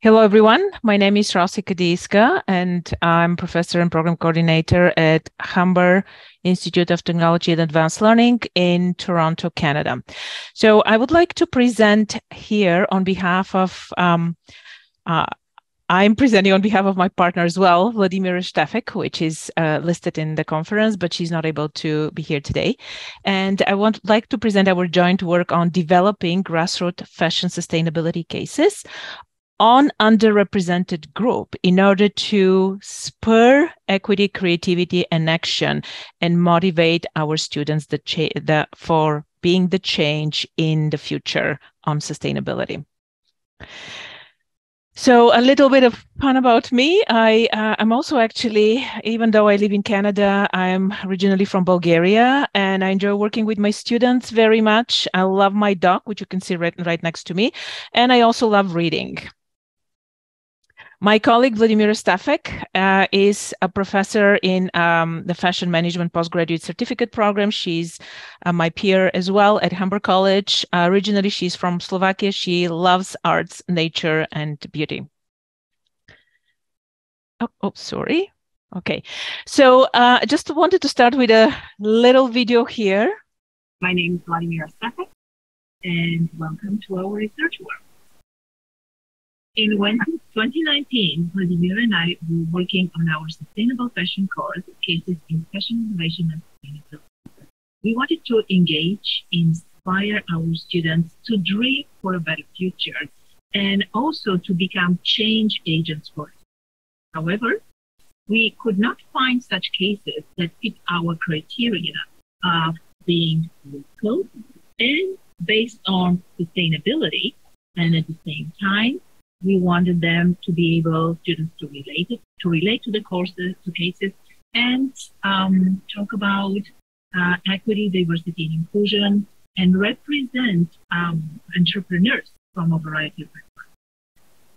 Hello, everyone. My name is Rossi Kadiska, and I'm professor and program coordinator at Humber Institute of Technology and Advanced Learning in Toronto, Canada. So I would like to present here on behalf of, I'm presenting on behalf of my partner as well, Vladimira Štefek, which is listed in the conference, but she's not able to be here today. And I would like to present our joint work on developing grassroots fashion sustainability cases on underrepresented group in order to spur equity, creativity, and action and motivate our students for being the change in the future on sustainability. So a little bit of fun about me. I'm also actually, even though I live in Canada, I'm originally from Bulgaria, and I enjoy working with my students very much. I love my dog, which you can see right next to me, and I also love reading. My colleague, Vladimira Štefek, is a professor in the Fashion Management Postgraduate Certificate Program. She's my peer as well at Humber College. Originally, she's from Slovakia. She loves arts, nature, and beauty. Oh, sorry. Okay. So I just wanted to start with a little video here. My name is Vladimira Štefek, and welcome to our research work. In 2019, Vladimira and I were working on our sustainable fashion course, Cases in Fashion Innovation and Sustainability. We wanted to engage, inspire our students to dream for a better future and also to become change agents for it. However, we could not find such cases that fit our criteria of being local and based on sustainability, and at the same time, we wanted them to be able, students to relate to the courses, to cases, and talk about equity, diversity, and inclusion, and represent entrepreneurs from a variety of backgrounds.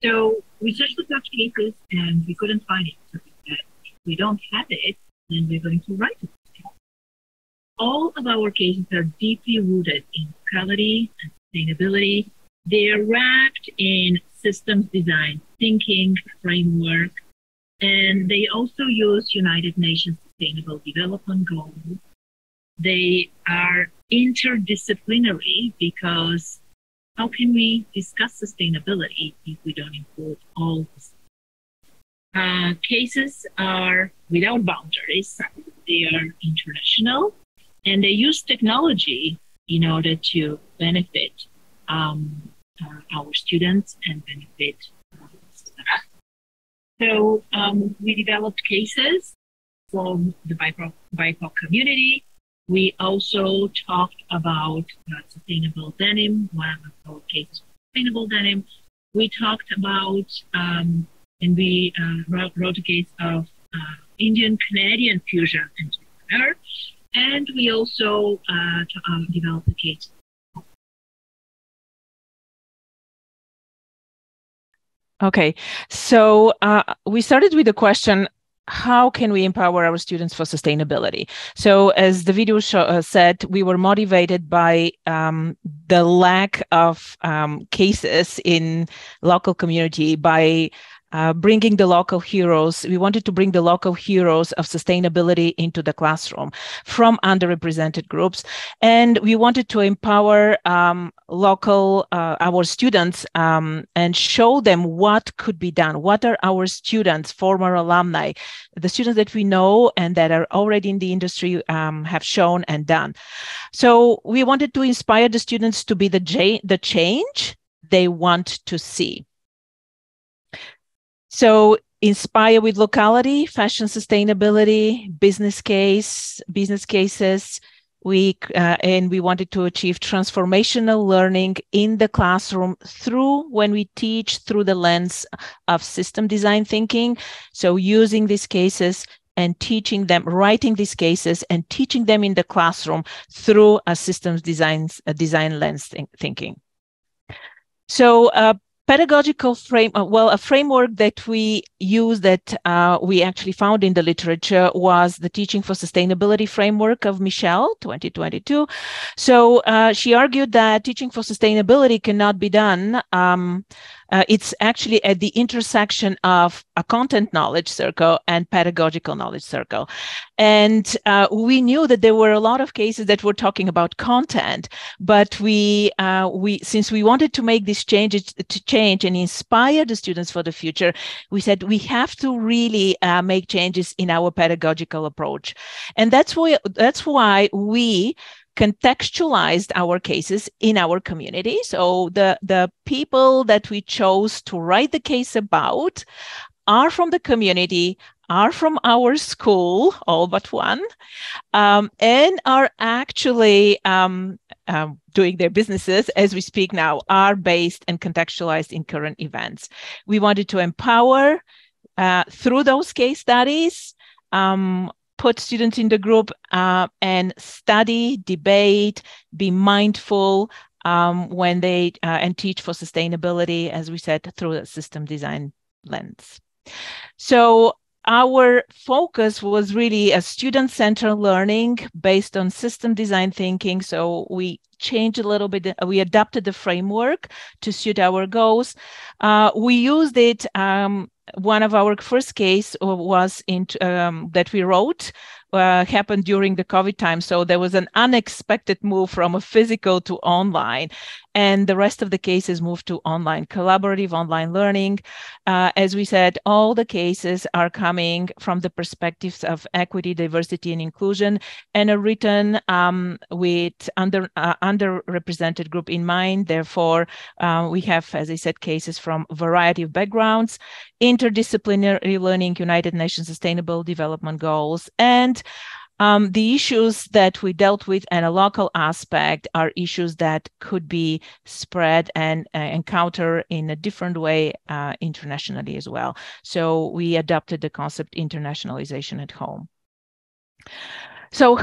So we searched for such cases, and we couldn't find it. So we said, if we don't have it, then we're going to write it. All of our cases are deeply rooted in equality and sustainability. They are wrapped in systems design thinking framework, and they also use United Nations Sustainable Development Goals. They are interdisciplinary because how can we discuss sustainability if we don't include all this? Cases are without boundaries. They are international, and they use technology in order to benefit our students and benefit staff. So we developed cases from the BIPOC community. We also talked about sustainable denim, one of our cases for sustainable denim. We talked about, and we wrote a case of Indian-Canadian fusion entrepreneur. And we also developed a case. Okay, so we started with the question, how can we empower our students for sustainability? So as the video said, we were motivated by the lack of cases in local community, by bringing the local heroes. We wanted to bring the local heroes of sustainability into the classroom from underrepresented groups. And we wanted to empower our students and show them what could be done. What are our students, former alumni, the students that we know and that are already in the industry have shown and done. So we wanted to inspire the students to be the change they want to see. So inspire with locality, fashion sustainability, business cases. And we wanted to achieve transformational learning in the classroom when we teach through the lens of system design thinking. So using these cases and teaching them, writing these cases and teaching them in the classroom through a systems design lens thinking. So pedagogical a framework that we use that we actually found in the literature was the Teaching for Sustainability framework of Michelle, 2022. So she argued that teaching for sustainability cannot be done It's actually at the intersection of a content knowledge circle and pedagogical knowledge circle. And we knew that there were a lot of cases that were talking about content, but since we wanted to make these changes to change and inspire the students for the future, we said we have to really make changes in our pedagogical approach. And that's why we contextualized our cases in our community. So the people that we chose to write the case about are from the community, are from our school, all but one, and are actually doing their businesses as we speak now, are based and contextualized in current events. We wanted to empower through those case studies, put students in the group and study, debate, be mindful when they and teach for sustainability, as we said, through a system design lens. So our focus was really a student-centered learning based on system design thinking. So we changed a little bit. We adapted the framework to suit our goals. We used it. One of our first case was that we wrote happened during the COVID time. So there was an unexpected move from a physical to online, and the rest of the cases moved to online, collaborative online learning. As we said, all the cases are coming from the perspectives of equity, diversity, and inclusion, and are written with underrepresented group in mind. Therefore, we have, as I said, cases from a variety of backgrounds, interdisciplinary learning, United Nations Sustainable Development Goals, and the issues that we dealt with and a local aspect are issues that could be spread and encountered in a different way internationally as well. So we adopted the concept internationalization at home. So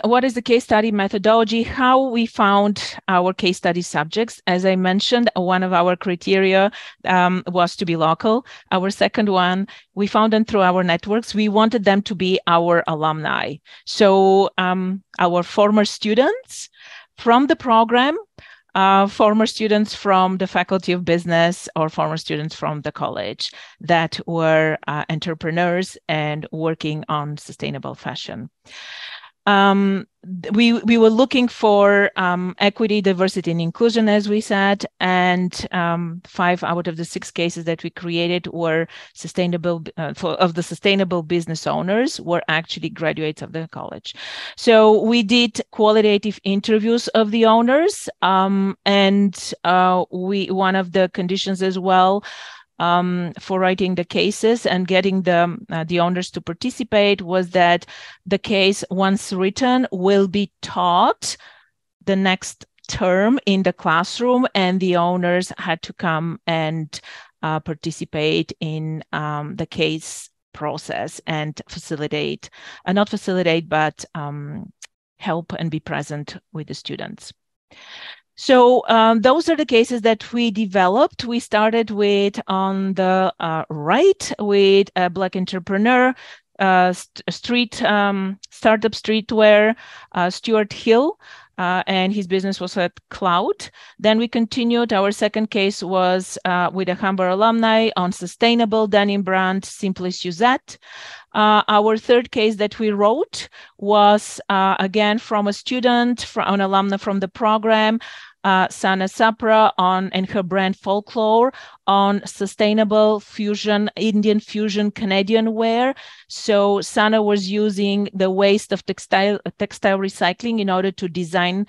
what is the case study methodology? How we found our case study subjects? As I mentioned, one of our criteria was to be local. Our second one, we found them through our networks. We wanted them to be our alumni. So our former students from the program, former students from the Faculty of Business, or former students from the college that were entrepreneurs and working on sustainable fashion. We were looking for equity, diversity, and inclusion, as we said, and 5 out of the 6 cases that we created were sustainable of the sustainable business owners were actually graduates of the college. So we did qualitative interviews of the owners, and one of the conditions as well for writing the cases and getting the owners to participate was that the case, once written, will be taught the next term in the classroom, and the owners had to come and participate in the case process and facilitate, not facilitate, but help and be present with the students. So those are the cases that we developed. We started with, on the right, with a Black entrepreneur, startup streetwear, Stuart Hill, and his business was at Cloud. Then we continued. Our second case was with a Humber alumni on sustainable denim brand, Simply Suzette. Our third case that we wrote was, again, from a student, an alumna from the program, Sana Sapra, and her brand Folklore, on sustainable fusion, Indian fusion Canadian wear. So Sana was using the waste of textile recycling in order to design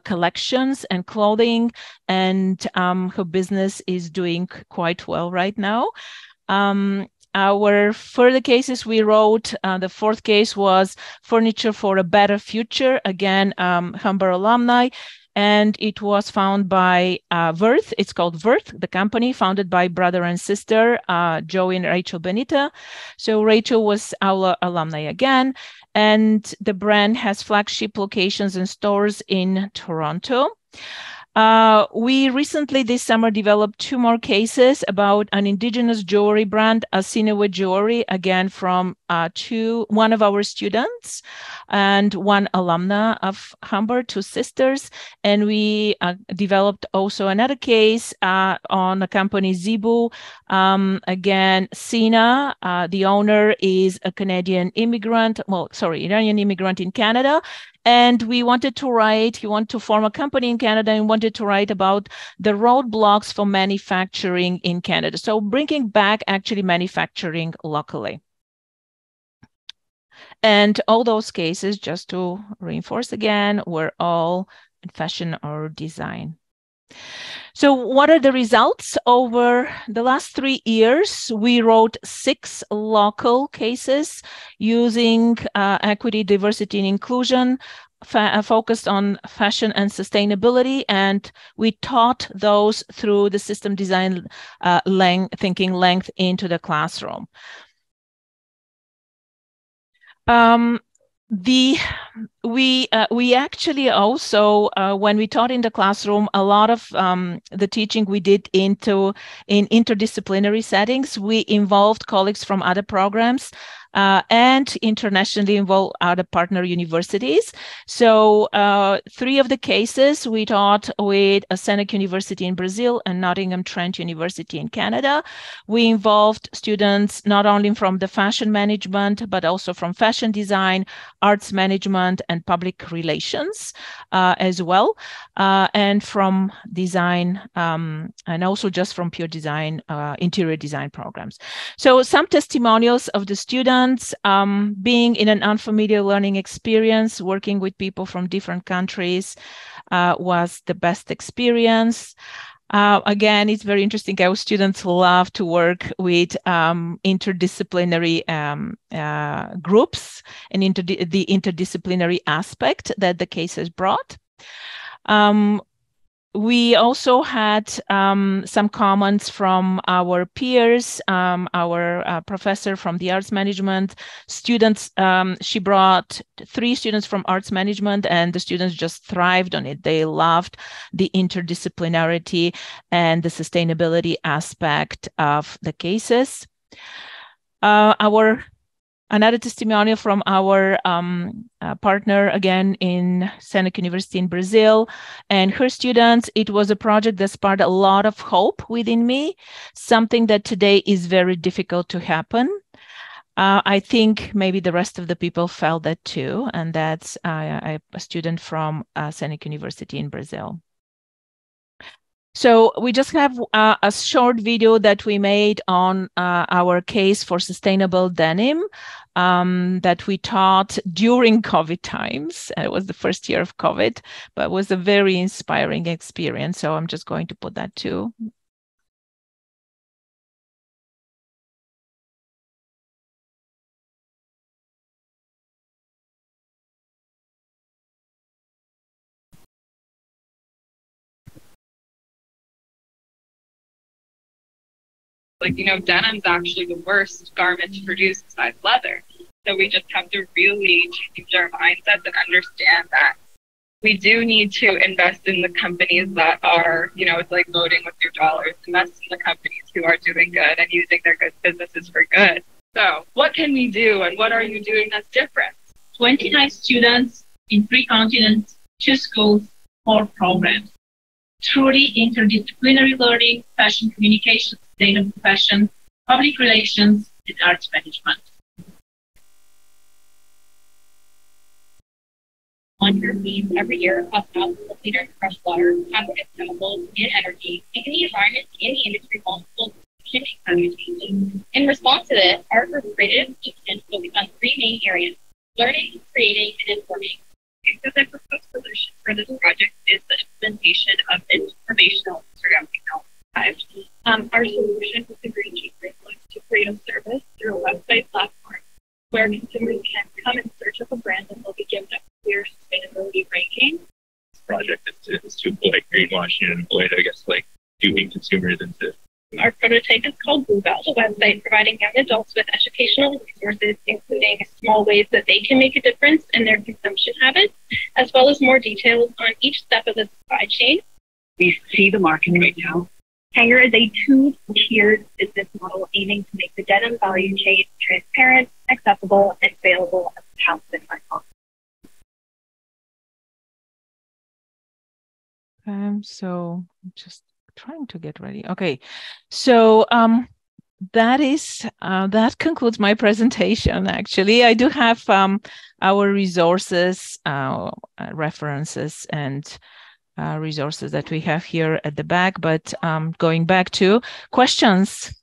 collections and clothing, and her business is doing quite well right now. Our further cases we wrote, the fourth case was Furniture for a Better Future, again, Humber alumni, and it was found by Worth. It's called Worth, the company, founded by brother and sister, Joey and Rachel Benita. So Rachel was our alumni again, and the brand has flagship locations and stores in Toronto. We recently this summer developed 2 more cases about an indigenous jewelry brand, Asinewe Jewelry, again from one of our students and one alumna of Humber, 2 sisters. And we developed also another case on a company Zebu. Again, Sina, the owner is a Canadian immigrant, Iranian immigrant in Canada. And he wanted to form a company in Canada and wanted to write about the roadblocks for manufacturing in Canada. So bringing back actually manufacturing locally. And all those cases, just to reinforce again, were all in fashion or design. So what are the results? Over the last 3 years, we wrote 6 local cases using equity, diversity, and inclusion, focused on fashion and sustainability, and we taught those through the system design thinking length into the classroom. We actually also, when we taught in the classroom, a lot of the teaching we did in interdisciplinary settings. We involved colleagues from other programs and internationally involved other partner universities. So 3 of the cases we taught with Seneca University in Brazil and Nottingham Trent University in Canada. We involved students not only from the fashion management, but also from fashion design, arts management, and public relations as well, and from design, and also just from pure design, interior design programs. So some testimonials of the students. Being in an unfamiliar learning experience, working with people from different countries was the best experience. Again, it's very interesting. Our students love to work with interdisciplinary groups and the interdisciplinary aspect that the cases brought. We also had some comments from our peers, our professor from the arts management students. She brought 3 students from arts management, and the students just thrived on it. They loved the interdisciplinarity and the sustainability aspect of the cases. Another testimonial from our partner, again, in Seneca University in Brazil, and her students. It was a project that sparked a lot of hope within me, something that today is very difficult to happen. I think maybe the rest of the people felt that too, and that's a student from Seneca University in Brazil. So we just have a short video that we made on our case for sustainable denim that we taught during COVID times. It was the first year of COVID, but it was a very inspiring experience. So I'm just going to put that too. Denim's actually the worst garment to produce besides leather. So we just have to really change our mindsets and understand that we do need to invest in the companies that are, it's like voting with your dollars. Invest in the companies who are doing good and using their good businesses for good. So what can we do, and what are you doing that's different? 29 students in 3 continents, 2 schools, 4 programs. Truly interdisciplinary learning, fashion communication, sustainable fashion, public relations, and arts management. On your theme every year of thousands of liters of fresh water, hazardous chemicals, and energy, making the environment and the industry vulnerable to climate change. In response to this, our group created a teach-in focused on 3 main areas: learning, creating, and informing. So the proposed solution for this project is the implementation of informational Instagram technology. Our solution was the Green Key framework to create a service through a website platform where consumers can come in search of a brand and they'll be given a clear sustainability ranking. This project is to greenwashing and avoid, duping consumers into. Our prototype is called Bluebell, a website providing young adults with educational resources, including small ways that they can make a difference in their consumption habits, as well as more details on each step of the supply chain. We see the market right now. Hanger is a two-tiered business model aiming to make the denim value chain transparent, accessible, and available as fast as possible. So just trying to get ready. Okay, so that concludes my presentation. Actually, I do have our resources, references, and resources that we have here at the back. But going back to questions.